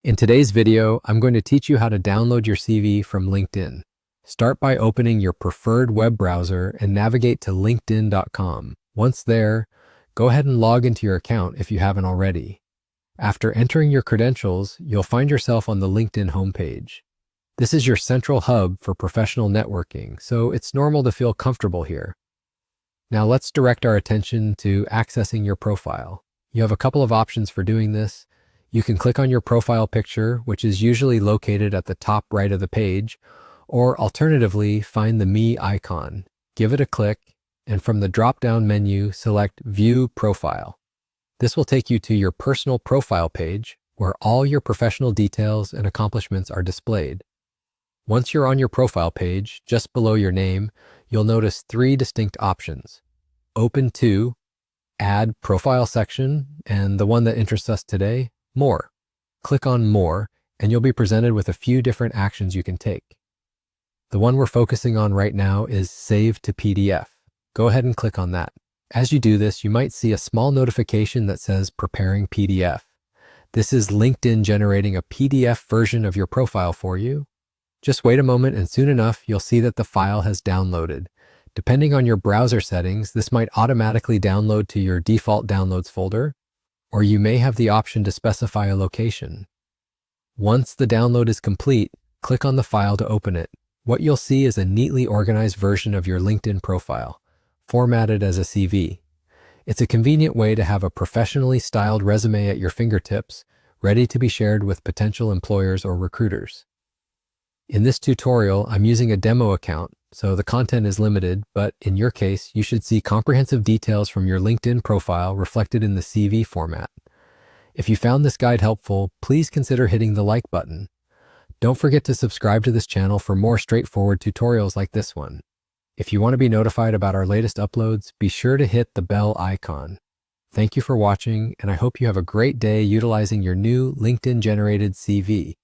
In today's video, I'm going to teach you how to download your CV from LinkedIn. Start by opening your preferred web browser and navigate to linkedin.com. Once there, go ahead and log into your account if you haven't already. After entering your credentials, you'll find yourself on the LinkedIn homepage. This is your central hub for professional networking, so it's normal to feel comfortable here. Now let's direct our attention to accessing your profile. You have a couple of options for doing this. You can click on your profile picture, which is usually located at the top right of the page, or alternatively, find the Me icon. Give it a click, and from the drop-down menu, select View Profile. This will take you to your personal profile page, where all your professional details and accomplishments are displayed. Once you're on your profile page, just below your name, you'll notice three distinct options. Open to, Add Profile Section, and the one that interests us today, More. Click on More, and you'll be presented with a few different actions you can take. The one we're focusing on right now is Save to PDF. Go ahead and click on that. As you do this, you might see a small notification that says Preparing PDF. This is LinkedIn generating a PDF version of your profile for you. Just wait a moment, and soon enough, you'll see that the file has downloaded. Depending on your browser settings, this might automatically download to your default downloads folder, or you may have the option to specify a location. Once the download is complete, click on the file to open it. What you'll see is a neatly organized version of your LinkedIn profile, formatted as a CV. It's a convenient way to have a professionally styled resume at your fingertips, ready to be shared with potential employers or recruiters. In this tutorial, I'm using a demo account, so the content is limited, but in your case, you should see comprehensive details from your LinkedIn profile reflected in the CV format. If you found this guide helpful, please consider hitting the like button. Don't forget to subscribe to this channel for more straightforward tutorials like this one. If you want to be notified about our latest uploads, be sure to hit the bell icon. Thank you for watching, and I hope you have a great day utilizing your new LinkedIn-generated CV.